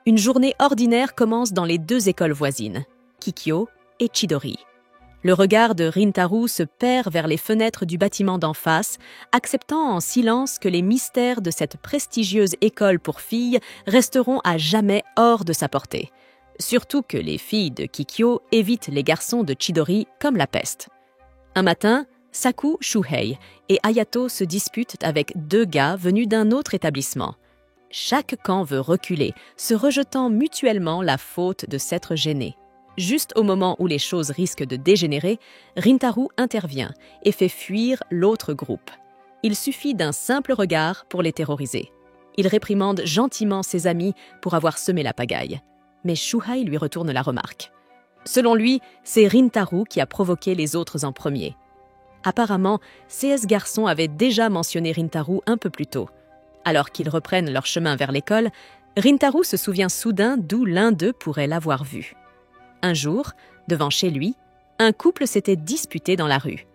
Une journée ordinaire commence dans les deux écoles voisines, Kikyo et Chidori. Le regard de Rintaro se perd vers les fenêtres du bâtiment d'en face, acceptant en silence que les mystères de cette prestigieuse école pour filles resteront à jamais hors de sa portée. Surtout que les filles de Kikyo évitent les garçons de Chidori comme la peste. Un matin, Saku Shuhei et Ayato se disputent avec deux gars venus d'un autre établissement. Chaque camp veut reculer, se rejetant mutuellement la faute de s'être gêné. Juste au moment où les choses risquent de dégénérer, Rintaro intervient et fait fuir l'autre groupe. Il suffit d'un simple regard pour les terroriser. Il réprimande gentiment ses amis pour avoir semé la pagaille. Mais Shuhei lui retourne la remarque. Selon lui, c'est Rintaro qui a provoqué les autres en premier. Apparemment, CS garçons avaient déjà mentionné Rintaro un peu plus tôt. Alors qu'ils reprennent leur chemin vers l'école, Rintaro se souvient soudain d'où l'un d'eux pourrait l'avoir vu. Un jour, devant chez lui, un couple s'était disputé dans la rue.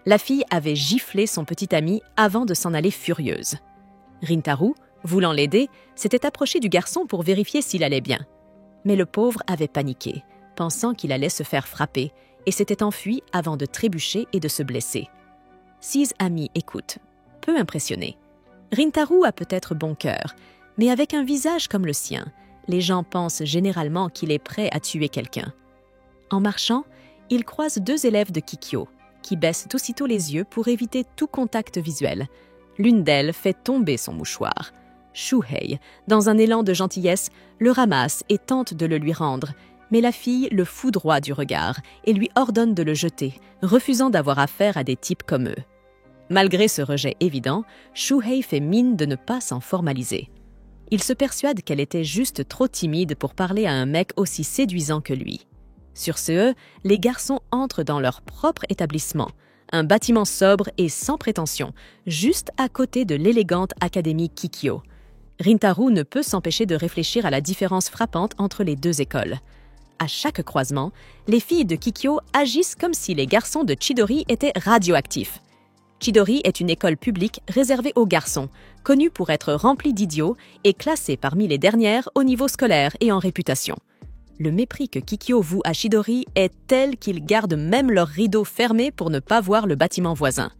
La fille avait giflé son petit ami avant de s'en aller furieuse. Rintaro, voulant l'aider, s'était approché du garçon pour vérifier s'il allait bien. Mais le pauvre avait paniqué, pensant qu'il allait se faire frapper, et s'était enfui avant de trébucher et de se blesser. Six amis écoutent, peu impressionnés. Rintaro a peut-être bon cœur, mais avec un visage comme le sien, les gens pensent généralement qu'il est prêt à tuer quelqu'un. En marchant, il croise deux élèves de Kikyo, qui baissent aussitôt les yeux pour éviter tout contact visuel. L'une d'elles fait tomber son mouchoir. Shuhei, dans un élan de gentillesse, le ramasse et tente de le lui rendre, mais la fille le foudroie du regard et lui ordonne de le jeter, refusant d'avoir affaire à des types comme eux. Malgré ce rejet évident, Shuhei fait mine de ne pas s'en formaliser. Il se persuade qu'elle était juste trop timide pour parler à un mec aussi séduisant que lui. Sur ce, les garçons entrent dans leur propre établissement, un bâtiment sobre et sans prétention, juste à côté de l'élégante académie Kikyo. Rintaro ne peut s'empêcher de réfléchir à la différence frappante entre les deux écoles. À chaque croisement, les filles de Kikyo agissent comme si les garçons de Chidori étaient radioactifs. Chidori est une école publique réservée aux garçons, connue pour être remplie d'idiots et classée parmi les dernières au niveau scolaire et en réputation. Le mépris que Kikyo voue à Chidori est tel qu'ils gardent même leurs rideaux fermés pour ne pas voir le bâtiment voisin.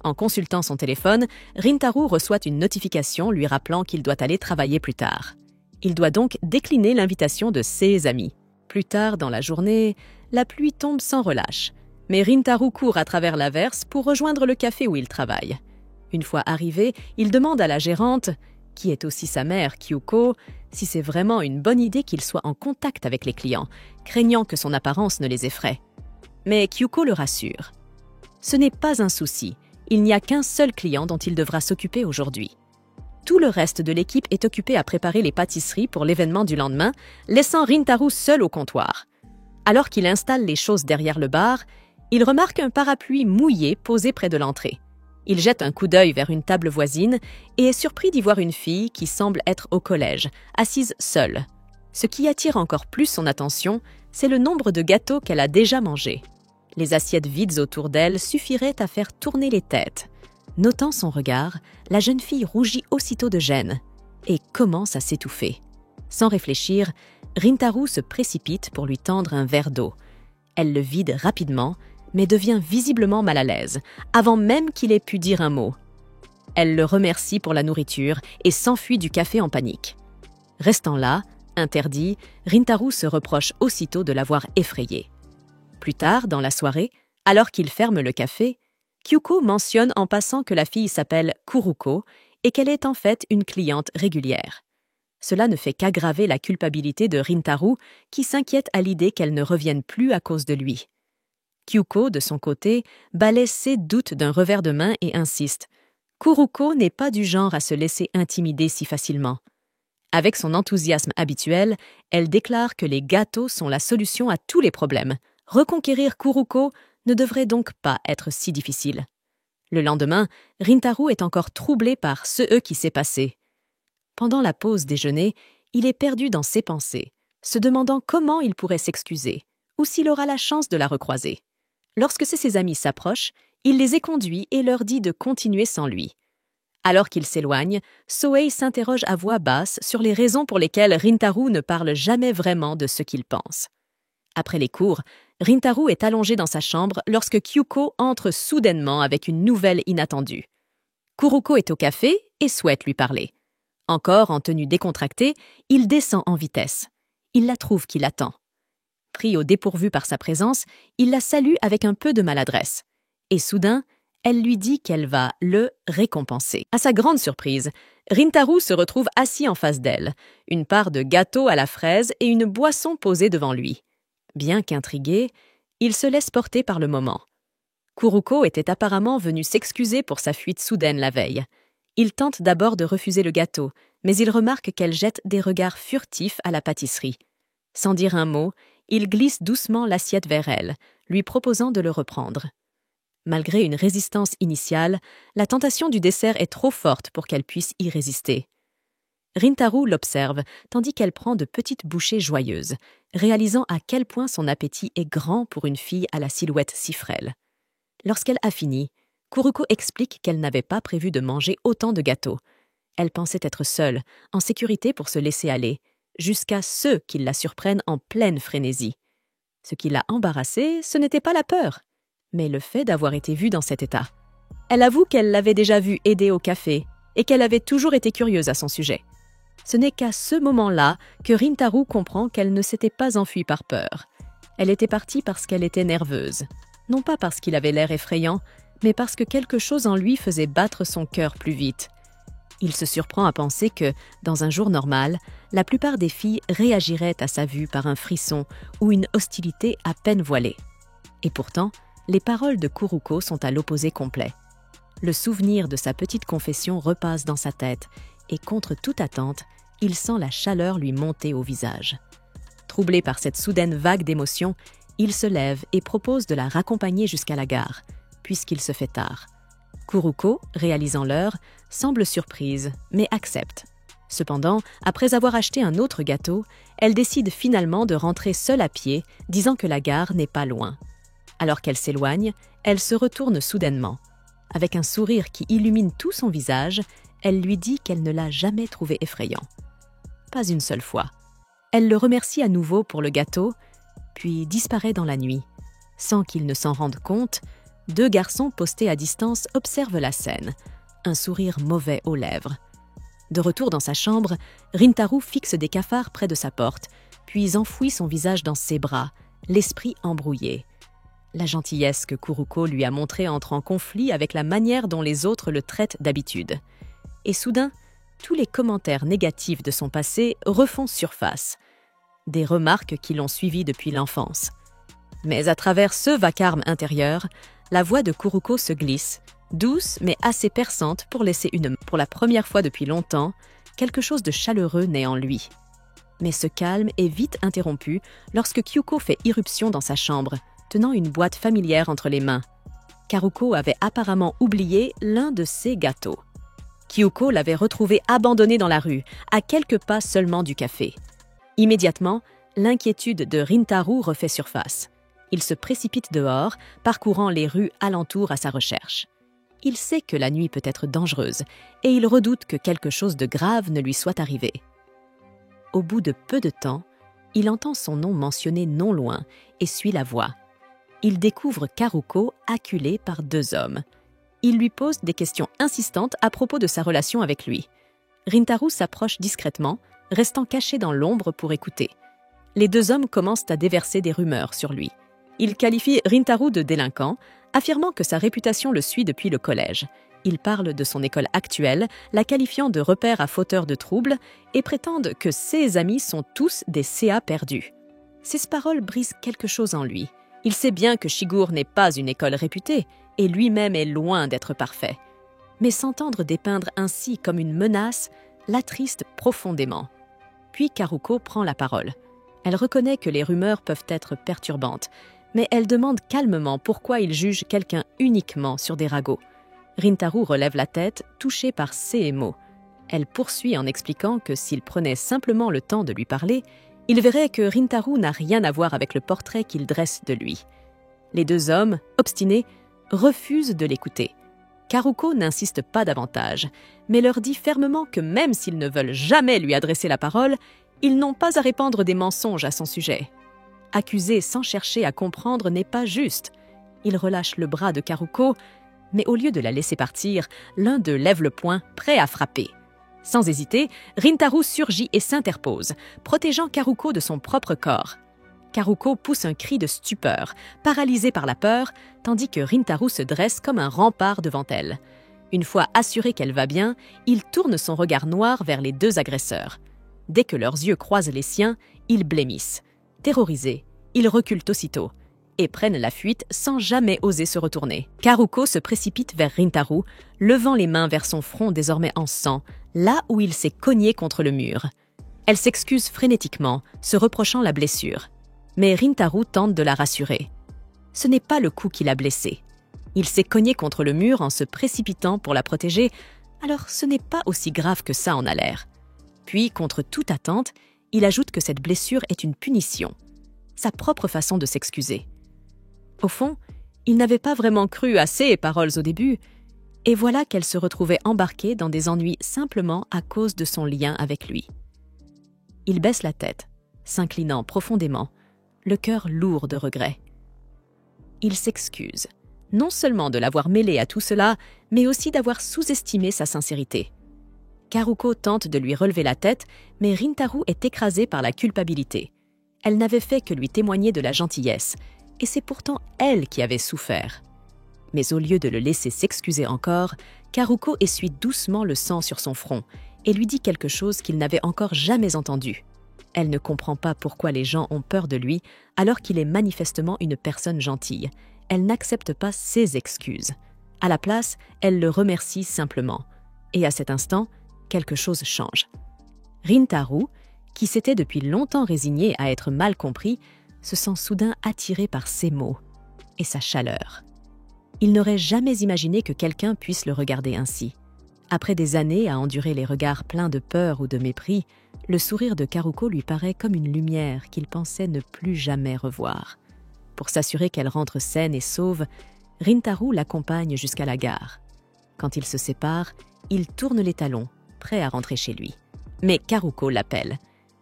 En consultant son téléphone, Rintaro reçoit une notification lui rappelant qu'il doit aller travailler plus tard. Il doit donc décliner l'invitation de ses amis. Plus tard dans la journée, la pluie tombe sans relâche. Mais Rintaro court à travers l'averse pour rejoindre le café où il travaille. Une fois arrivé, il demande à la gérante, qui est aussi sa mère, Kyuko, si c'est vraiment une bonne idée qu'il soit en contact avec les clients, craignant que son apparence ne les effraie. Mais Kyuko le rassure. Ce n'est pas un souci, il n'y a qu'un seul client dont il devra s'occuper aujourd'hui. Tout le reste de l'équipe est occupé à préparer les pâtisseries pour l'événement du lendemain, laissant Rintaro seul au comptoir. Alors qu'il installe les choses derrière le bar, il remarque un parapluie mouillé posé près de l'entrée. Il jette un coup d'œil vers une table voisine et est surpris d'y voir une fille qui semble être au collège, assise seule. Ce qui attire encore plus son attention, c'est le nombre de gâteaux qu'elle a déjà mangés. Les assiettes vides autour d'elle suffiraient à faire tourner les têtes. Notant son regard, la jeune fille rougit aussitôt de gêne et commence à s'étouffer. Sans réfléchir, Rintaro se précipite pour lui tendre un verre d'eau. Elle le vide rapidement, mais devient visiblement mal à l'aise, avant même qu'il ait pu dire un mot. Elle le remercie pour la nourriture et s'enfuit du café en panique. Restant là, interdit, Rintaro se reproche aussitôt de l'avoir effrayé. Plus tard, dans la soirée, alors qu'il ferme le café, Kyuko mentionne en passant que la fille s'appelle Kuruko et qu'elle est en fait une cliente régulière. Cela ne fait qu'aggraver la culpabilité de Rintaro, qui s'inquiète à l'idée qu'elle ne revienne plus à cause de lui. Kyuko, de son côté, balaie ses doutes d'un revers de main et insiste. Kuruko n'est pas du genre à se laisser intimider si facilement. Avec son enthousiasme habituel, elle déclare que les gâteaux sont la solution à tous les problèmes. Reconquérir Kuruko ne devrait donc pas être si difficile. Le lendemain, Rintaro est encore troublé par ce qui s'est passé. Pendant la pause déjeuner, il est perdu dans ses pensées, se demandant comment il pourrait s'excuser, ou s'il aura la chance de la recroiser. Lorsque ses amis s'approchent, il les éconduit et leur dit de continuer sans lui. Alors qu'il s'éloigne, Sohei s'interroge à voix basse sur les raisons pour lesquelles Rintaro ne parle jamais vraiment de ce qu'il pense. Après les cours, Rintaro est allongé dans sa chambre lorsque Kyuko entre soudainement avec une nouvelle inattendue. Kuruko est au café et souhaite lui parler. Encore en tenue décontractée, il descend en vitesse. Il la trouve qui l'attend. Pris au dépourvu par sa présence, il la salue avec un peu de maladresse. Et soudain, elle lui dit qu'elle va le récompenser. À sa grande surprise, Rintaro se retrouve assis en face d'elle, une part de gâteau à la fraise et une boisson posée devant lui. Bien qu'intrigué, il se laisse porter par le moment. Kuruko était apparemment venue s'excuser pour sa fuite soudaine la veille. Il tente d'abord de refuser le gâteau, mais il remarque qu'elle jette des regards furtifs à la pâtisserie. Sans dire un mot, il glisse doucement l'assiette vers elle, lui proposant de le reprendre. Malgré une résistance initiale, la tentation du dessert est trop forte pour qu'elle puisse y résister. Rintaro l'observe, tandis qu'elle prend de petites bouchées joyeuses, réalisant à quel point son appétit est grand pour une fille à la silhouette si frêle. Lorsqu'elle a fini, Kuruko explique qu'elle n'avait pas prévu de manger autant de gâteaux. Elle pensait être seule, en sécurité pour se laisser aller, jusqu'à ceux qui la surprennent en pleine frénésie. Ce qui l'a embarrassée, ce n'était pas la peur, mais le fait d'avoir été vue dans cet état. Elle avoue qu'elle l'avait déjà vue aider au café et qu'elle avait toujours été curieuse à son sujet. Ce n'est qu'à ce moment-là que Rintaro comprend qu'elle ne s'était pas enfuie par peur. Elle était partie parce qu'elle était nerveuse. Non pas parce qu'il avait l'air effrayant, mais parce que quelque chose en lui faisait battre son cœur plus vite. Il se surprend à penser que, dans un jour normal, la plupart des filles réagiraient à sa vue par un frisson ou une hostilité à peine voilée. Et pourtant, les paroles de Kuruko sont à l'opposé complet. Le souvenir de sa petite confession repasse dans sa tête et, contre toute attente, il sent la chaleur lui monter au visage. Troublé par cette soudaine vague d'émotions, il se lève et propose de la raccompagner jusqu'à la gare, puisqu'il se fait tard. Kuruko, réalisant l'heure, semble surprise, mais accepte. Cependant, après avoir acheté un autre gâteau, elle décide finalement de rentrer seule à pied, disant que la gare n'est pas loin. Alors qu'elle s'éloigne, elle se retourne soudainement. Avec un sourire qui illumine tout son visage, elle lui dit qu'elle ne l'a jamais trouvé effrayant. Pas une seule fois. Elle le remercie à nouveau pour le gâteau, puis disparaît dans la nuit. Sans qu'il ne s'en rende compte, deux garçons postés à distance observent la scène, un sourire mauvais aux lèvres. De retour dans sa chambre, Rintaro fixe des cafards près de sa porte, puis enfouit son visage dans ses bras, l'esprit embrouillé. La gentillesse que Kuruko lui a montrée entre en conflit avec la manière dont les autres le traitent d'habitude. Et soudain, tous les commentaires négatifs de son passé refont surface. Des remarques qui l'ont suivi depuis l'enfance. Mais à travers ce vacarme intérieur, la voix de Kuruko se glisse, douce mais assez perçante pour laisser pour la première fois depuis longtemps, quelque chose de chaleureux naît en lui. Mais ce calme est vite interrompu lorsque Kyuko fait irruption dans sa chambre, tenant une boîte familière entre les mains. Karuko avait apparemment oublié l'un de ses gâteaux. Kyuko l'avait retrouvé abandonné dans la rue, à quelques pas seulement du café. Immédiatement, l'inquiétude de Rintaro refait surface. Il se précipite dehors, parcourant les rues alentour à sa recherche. Il sait que la nuit peut être dangereuse et il redoute que quelque chose de grave ne lui soit arrivé. Au bout de peu de temps, il entend son nom mentionné non loin et suit la voie. Il découvre Karuko acculée par deux hommes. Il lui pose des questions insistantes à propos de sa relation avec lui. Rintaro s'approche discrètement, restant caché dans l'ombre pour écouter. Les deux hommes commencent à déverser des rumeurs sur lui. Ils qualifient Rintaro de délinquant, affirmant que sa réputation le suit depuis le collège. Ils parlent de son école actuelle, la qualifiant de repère à fauteur de troubles, et prétendent que ses amis sont tous des CA perdus. Ces paroles brisent quelque chose en lui. Il sait bien que Shigur n'est pas une école réputée, et lui-même est loin d'être parfait. Mais s'entendre dépeindre ainsi comme une menace l'attriste profondément. Puis Karuko prend la parole. Elle reconnaît que les rumeurs peuvent être perturbantes, mais elle demande calmement pourquoi il juge quelqu'un uniquement sur des ragots. Rintaro relève la tête, touché par ces mots. Elle poursuit en expliquant que s'il prenait simplement le temps de lui parler, il verrait que Rintaro n'a rien à voir avec le portrait qu'il dresse de lui. Les deux hommes, obstinés, refusent de l'écouter. Karuko n'insiste pas davantage, mais leur dit fermement que même s'ils ne veulent jamais lui adresser la parole, ils n'ont pas à répandre des mensonges à son sujet. Accuser sans chercher à comprendre n'est pas juste. Il relâche le bras de Karuko, mais au lieu de la laisser partir, l'un d'eux lève le poing, prêt à frapper. Sans hésiter, Rintaro surgit et s'interpose, protégeant Karuko de son propre corps. Karuko pousse un cri de stupeur, paralysée par la peur, tandis que Rintaro se dresse comme un rempart devant elle. Une fois assuré qu'elle va bien, il tourne son regard noir vers les deux agresseurs. Dès que leurs yeux croisent les siens, ils blêmissent. Terrorisés, ils reculent aussitôt et prennent la fuite sans jamais oser se retourner. Karuko se précipite vers Rintaro, levant les mains vers son front désormais en sang, là où il s'est cogné contre le mur. Elle s'excuse frénétiquement, se reprochant la blessure. Mais Rintaro tente de la rassurer. Ce n'est pas le coup qui l'a blessée. Il s'est cogné contre le mur en se précipitant pour la protéger, alors ce n'est pas aussi grave que ça en a l'air. Puis, contre toute attente, il ajoute que cette blessure est une punition. Sa propre façon de s'excuser. Au fond, il n'avait pas vraiment cru à ses paroles au début, et voilà qu'elle se retrouvait embarquée dans des ennuis simplement à cause de son lien avec lui. Il baisse la tête, s'inclinant profondément, le cœur lourd de regret. Il s'excuse, non seulement de l'avoir mêlé à tout cela, mais aussi d'avoir sous-estimé sa sincérité. Karuko tente de lui relever la tête, mais Rintaro est écrasée par la culpabilité. Elle n'avait fait que lui témoigner de la gentillesse, et c'est pourtant elle qui avait souffert. Mais au lieu de le laisser s'excuser encore, Karuko essuie doucement le sang sur son front et lui dit quelque chose qu'il n'avait encore jamais entendu. Elle ne comprend pas pourquoi les gens ont peur de lui alors qu'il est manifestement une personne gentille. Elle n'accepte pas ses excuses. À la place, elle le remercie simplement. Et à cet instant, quelque chose change. Rintaro, qui s'était depuis longtemps résigné à être mal compris, se sent soudain attiré par ses mots et sa chaleur. Il n'aurait jamais imaginé que quelqu'un puisse le regarder ainsi. Après des années à endurer les regards pleins de peur ou de mépris, le sourire de Karuko lui paraît comme une lumière qu'il pensait ne plus jamais revoir. Pour s'assurer qu'elle rentre saine et sauve, Rintaro l'accompagne jusqu'à la gare. Quand ils se séparent, il tourne les talons, prêt à rentrer chez lui. Mais Karuko l'appelle.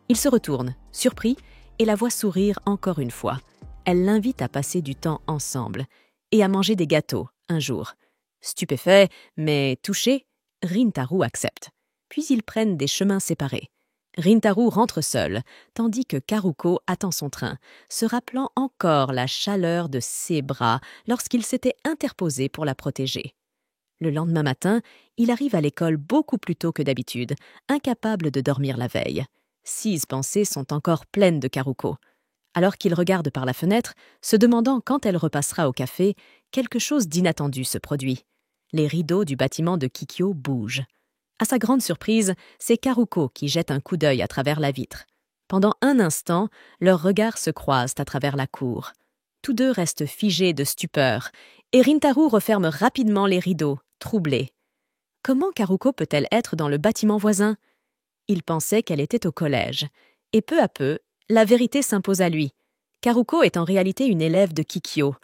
Il se retourne, surpris, et la voit sourire encore une fois. Elle l'invite à passer du temps ensemble et à manger des gâteaux un jour. Stupéfait, mais touché, Rintaro accepte. Puis ils prennent des chemins séparés. Rintaro rentre seul, tandis que Karuko attend son train, se rappelant encore la chaleur de ses bras lorsqu'il s'était interposé pour la protéger. Le lendemain matin, il arrive à l'école beaucoup plus tôt que d'habitude, incapable de dormir la veille. 6 pensées sont encore pleines de Karuko. Alors qu'il regarde par la fenêtre, se demandant quand elle repassera au café, quelque chose d'inattendu se produit. Les rideaux du bâtiment de Kikyo bougent. À sa grande surprise, c'est Karuko qui jette un coup d'œil à travers la vitre. Pendant un instant, leurs regards se croisent à travers la cour. Tous deux restent figés de stupeur, et Rintaro referme rapidement les rideaux, troublé. Comment Karuko peut-elle être dans le bâtiment voisin? Il pensait qu'elle était au collège, et peu à peu, la vérité s'impose à lui. Karuko est en réalité une élève de Kikyo.